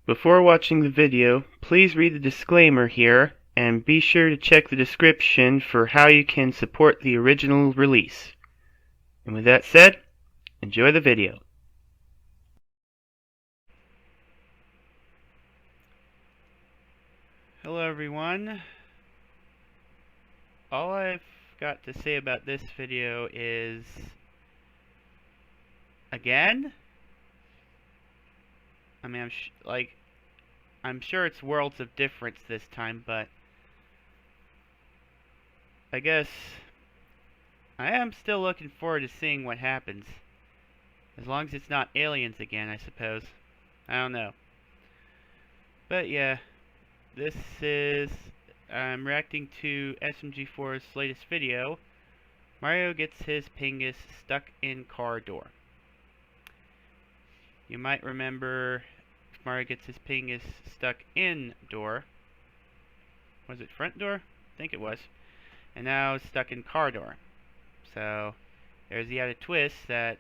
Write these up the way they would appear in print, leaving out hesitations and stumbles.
Before watching the video, please read the disclaimer here and be sure to check the description for how you can support the original release. And with that said, enjoy the video. Hello everyone. All I've got to say about this video is, again, I mean, I'm sure it's worlds of difference this time, but I guess I am still looking forward to seeing what happens. As long as it's not aliens again, I suppose. I don't know. But yeah, this is, I'm reacting to SMG4's latest video. Mario gets his PINGAS stuck in car door. You might remember Mario gets his PINGAS stuck in door. Was it front door? I think it was. And now it's stuck in car door. So there's the added twist that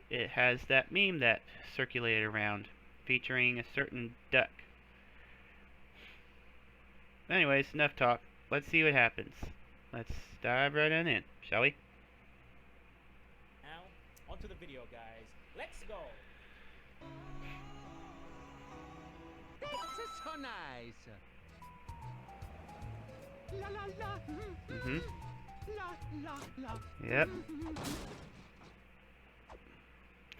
it has that meme that circulated around featuring a certain duck. Anyways, enough talk. Let's see what happens. Let's dive right on in, shall we? Now, onto the video, guys. Let's go! This is so nice. La la la. Mm-hmm. La la la. Yep.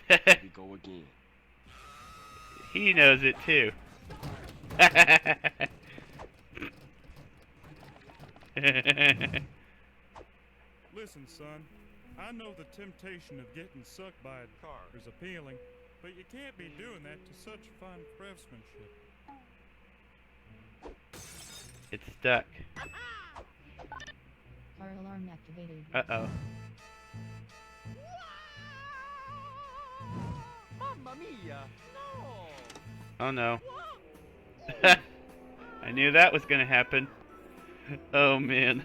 Here we go again. He knows it too. Listen, son, I know the temptation of getting sucked by a car is appealing, but you can't be doing that to such fine craftsmanship. It's stuck. Car alarm activated. Uh-oh. Mamma mia. No. Oh no. I knew that was gonna happen. Oh man.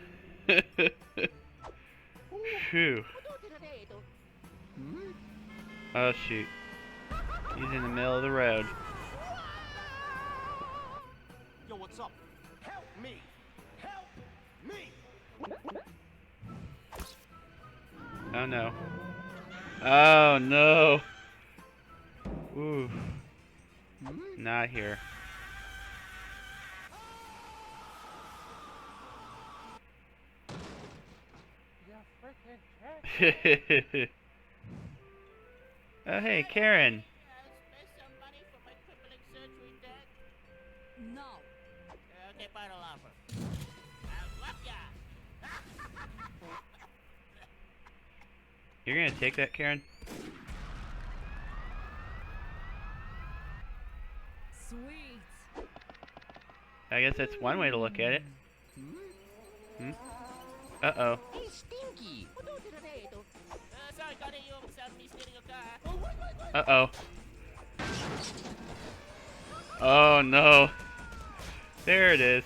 Phew. Oh shoot. He's in the middle of the road. Yo, what's up? Help me. Help me. Oh no. Oh no. Ooh. Not here. Oh hey, Karen. No. Okay, final offer. I'll love ya! You're gonna take that, Karen? Sweet. I guess that's one way to look at it. Hmm? Uh-oh. Hey, Stinky. Sorry, got it, you sound me stealing your car. Uh-oh. Oh no. There it is.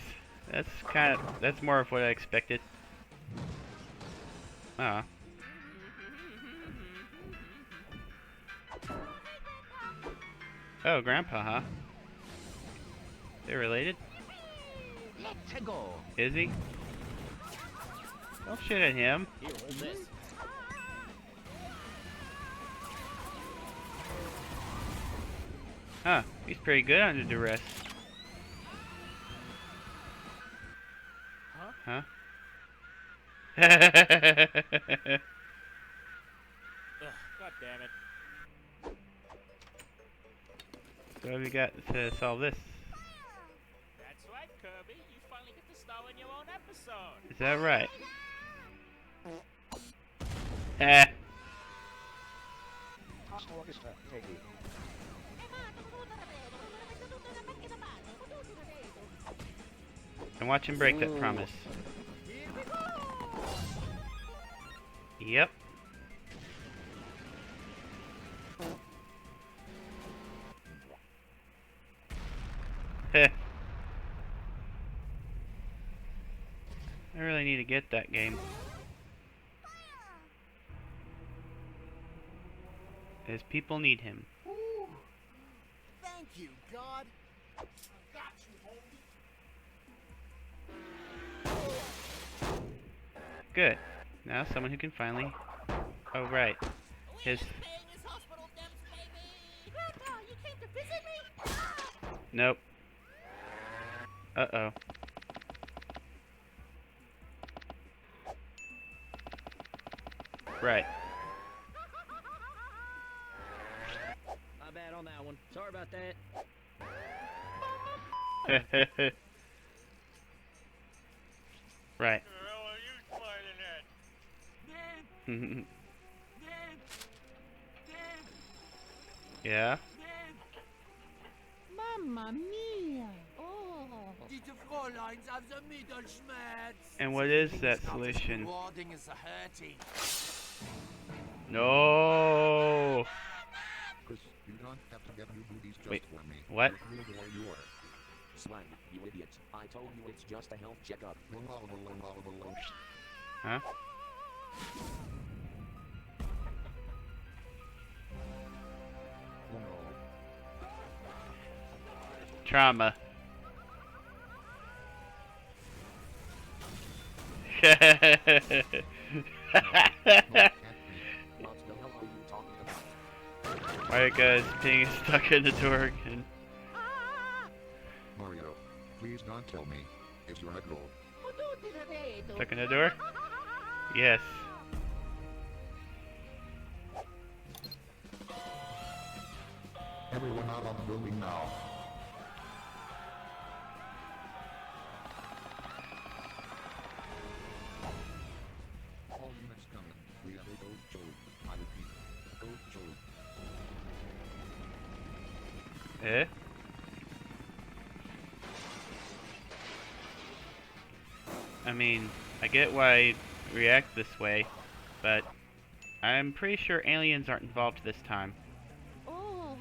That's more of what I expected. Ah. Oh, Grandpa, huh? They're related? Let's go. Is he? Don't shoot at him. Here, hold this. Huh, he's pretty good under duress. Huh? Ugh, God damn it. So what have we got to solve this? That's right, Kirby. You finally get to star in your own episode. Is that right? Eh. And watch him break that promise. Yep. Heh. I really need to get that game. As people need him. Thank you, God. Got you, homie. Good. Now someone who can finally... Oh, right. His... Paying his hospital debts, baby! Grandpa, you came to visit me? Nope. Uh-oh. Right. My bad on that one. Sorry about that. Right. The hell are you smiling at? Yeah? Mamma mia! Oh. Diese Fräuleins haben so Mittelschmerz. And what is that solution? Rewarding is a hurting. No. Chris, you don't have to get new boobies just Wait, for me. what? You're the way you are. Slang, you idiot. I told you it's just a health checkup. Huh? Oh no. Trauma. What the hell are you talking about? Alright guys, being stuck in the door again. Mario, please don't kill me. It's your goal. Stuck in the door? Yes. Everyone out on the building now. All units coming. We have a gold job. I repeat, gold job. Eh? I mean, I get why I react this way, but I'm pretty sure aliens aren't involved this time. Oh.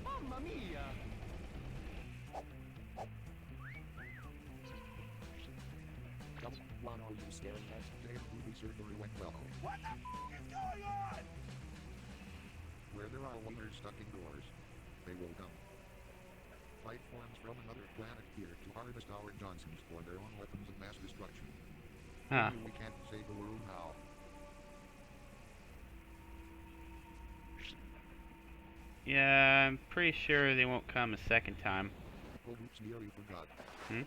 Mamma mia. What are you staring at? Dave's booby surgery went well. What the fuck is going on? Where there are wonders stuck indoors, they will come. Life forms from another planet here to harvest our Johnsons for their own weapons of mass destruction. Huh. Maybe we can't save the world now. Yeah, I'm pretty sure they won't come a second time. Oh, oops, nearly forgot. Hmm?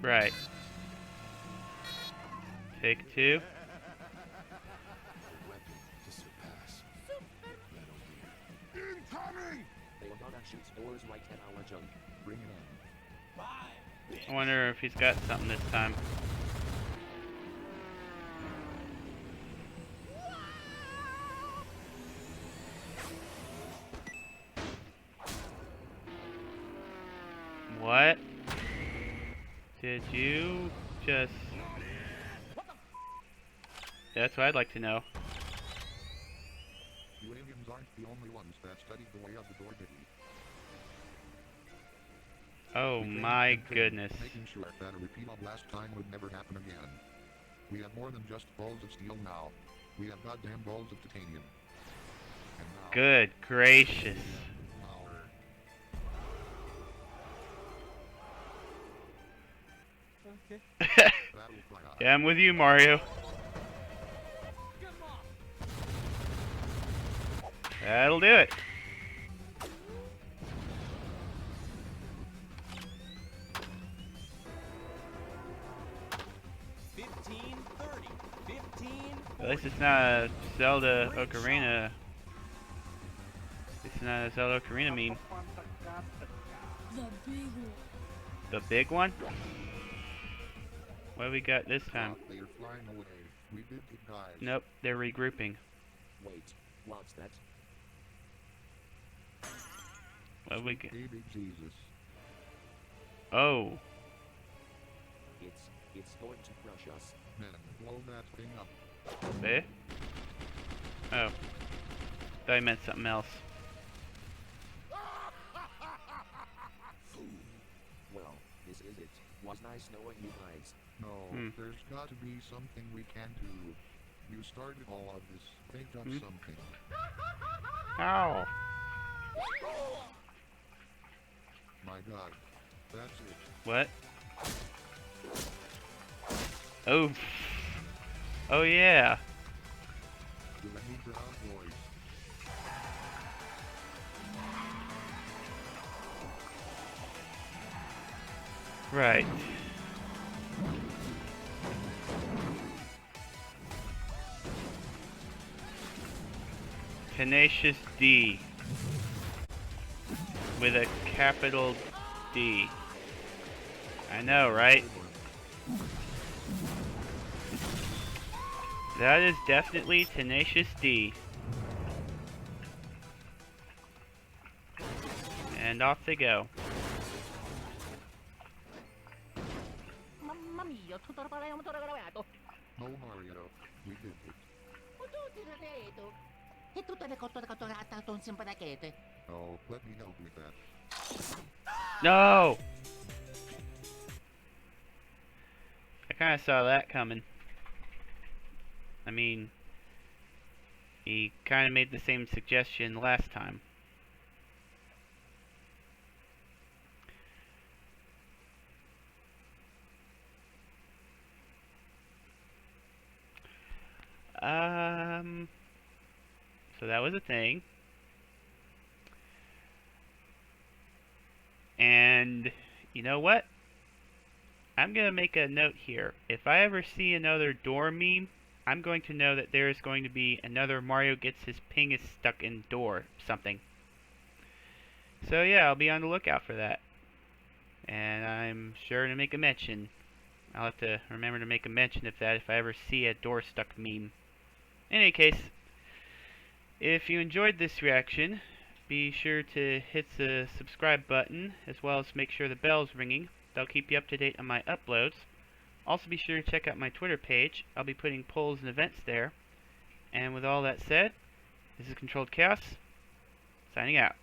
Right. Take two. Weapon to surpass. Incoming! They are gonna shoot doors right at our junk. Bring it on. I wonder if he's got something this time. What did you just... That's what I'd like to know. You aliens aren't the only ones that studied the way of the door biggie. Oh We came my and came, goodness. Making sure that a repeat of last time would never happen again. We have more than just balls of steel now. We have goddamn balls of titanium. And now, Good gracious. power. Battle cry. Yeah, I'm with you, Mario. That'll do it. At least it's not a Zelda Ocarina. It's not a Zelda Ocarina meme. The big one. The big one? What do we got this time? They are flying away. We did it, guys. Nope, they're regrouping. Wait, what's that? What do we get? Baby Jesus. Oh, It's going to crush us. Man, blow that thing up. eh? Oh, thought I meant something else. Well, this is it. Was nice knowing you guys. No, there's got to be something we can do. You started all of this. Think of something. Ow. My God. That's it. What? Oh. Oh yeah. Do any brown boys? Right. Tenacious D. With a capital D. I know, right? That is definitely Tenacious D. And off they go. Mamma mia, tutto regalato. No, Mario. We did it. Ho tutto regalato. E tutte le cose catturate sono sempre racchette. Oh, let me help with that. No! I kind of saw that coming. I mean, he kind of made the same suggestion last time. So that was a thing. And you know what? I'm going to make a note here. If I ever see another door meme, I'm going to know that there is going to be another Mario gets his PINGAS stuck in door something. So yeah, I'll be on the lookout for that. And I'm sure to make a mention. I'll have to remember to make a mention of that if I ever see a door stuck meme. In any case, if you enjoyed this reaction, be sure to hit the subscribe button, as well as make sure the bell's ringing. That'll keep you up to date on my uploads. Also be sure to check out my Twitter page. I'll be putting polls and events there. And with all that said, this is Controlled Chaos, signing out.